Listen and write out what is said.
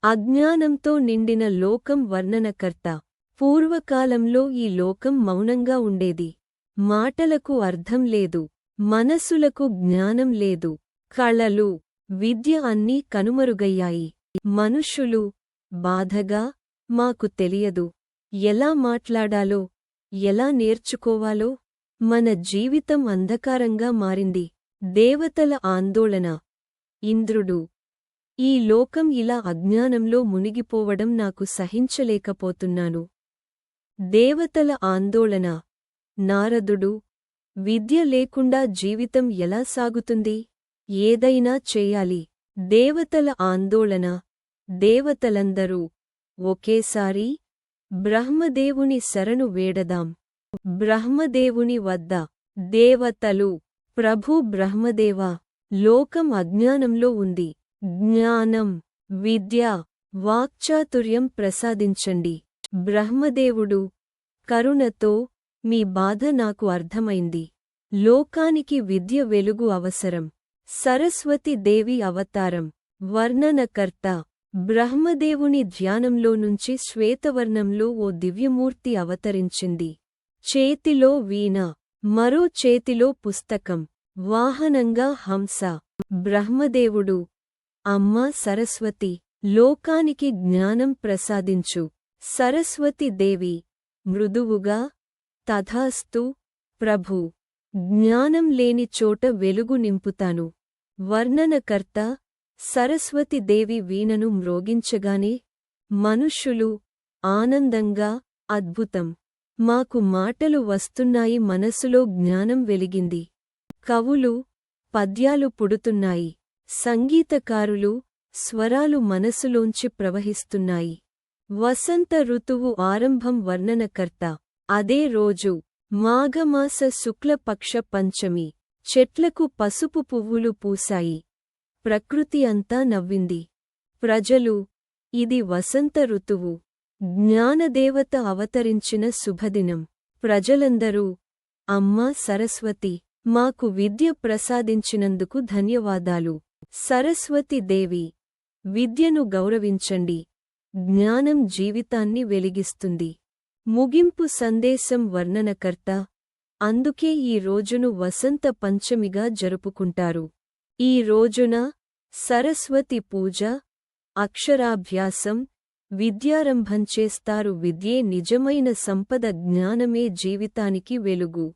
అజ్ఞానంతో నిండిన లోకం వర్ణనకర్త. పూర్వకాలంలో ఈ లోకం మౌనంగా ఉండేది. మాటలకు అర్థం లేదు, మనసులకు జ్ఞానం లేదు. కళలు, విద్య అన్నీ కనుమరుగయ్యాయి. మనుష్యులు బాధగా, మాకు తెలియదు, ఎలా మాట్లాడాలో, ఎలా నేర్చుకోవాలో. మన జీవితం అంధకారంగా మారింది. దేవతల ఆందోళన. ఇంద్రుడు, ఈ లోకం ఇలా అజ్ఞానంలో మునిగిపోవడం నాకు సహించలేకపోతున్నాను. దేవతల ఆందోళన. నారదుడు, విద్య లేకుండా జీవితం ఎలా సాగుతుంది? ఏదైనా చేయాలి. దేవతల ఆందోళన. దేవతలందరూ ఒకేసారి బ్రహ్మదేవుని శరణు వేడదాం. బ్రహ్మదేవుని వద్ద. దేవతలు, ప్రభూ బ్రహ్మదేవా, లోకం అజ్ఞానంలో ఉంది. జ్ఞానం, విద్య, వాక్చాతుర్యం ప్రసాదించండి. బ్రహ్మదేవుడు, కరుణతో, మీ బాధ నాకు అర్థమైంది. లోకానికి విద్య వెలుగు అవసరం. సరస్వతి దేవి అవతారం. వర్ణనకర్త. బ్రహ్మదేవుని ధ్యానంలో నుంచి శ్వేతవర్ణంలో ఓ దివ్యమూర్తి అవతరించింది. చేతిలో వీణ, మరో చేతిలో పుస్తకం, వాహనంగా హంస. బ్రహ్మదేవుడు, అమ్మా సరస్వతి, లోకానికి జ్ఞానం ప్రసాదించు. సరస్వతి దేవి, మృదువుగా, తథాస్తు ప్రభూ, జ్ఞానం లేని చోట వెలుగు నింపుతాను. వర్ణనకర్త. సరస్వతి దేవి వీణను మ్రోగించగానే మనుష్యులు ఆనందంగా, అద్భుతం, మాకు మాటలు వస్తున్నాయి. మనసులో జ్ఞానం వెలిగింది. కవులు, పద్యాలు పుడుతున్నాయి. సంగీతకారులు, స్వరాలు మనసులోంచి ప్రవహిస్తున్నాయి. వసంత ఋతువు ఆరంభం. వర్ణనకర్త. అదే రోజు మాఘమాస శుక్లపక్ష పంచమి. చెట్లకు పసుపు పువ్వులు పూసాయి. ప్రకృతి అంతా నవ్వింది. ప్రజలు, ఇది వసంత ఋతువు, జ్ఞానదేవత అవతరించిన శుభదినం. ప్రజలందరూ, అమ్మా సరస్వతి, మాకు విద్య ప్రసాదించినందుకు ధన్యవాదాలు. సరస్వతి దేవి, విద్యను గౌరవించండి. జ్ఞానం జీవితాన్ని వెలిగిస్తుంది. ముగింపు సందేశం. వర్ణనకర్త. అందుకే ఈ రోజును వసంత పంచమిగా జరుపుకుంటారు. ఈ రోజున సరస్వతి పూజ, అక్షరాభ్యాసం, విద్యారంభం చేస్తారు. విద్యే నిజమైన సంపద. జ్ఞానమే జీవితానికి వెలుగు.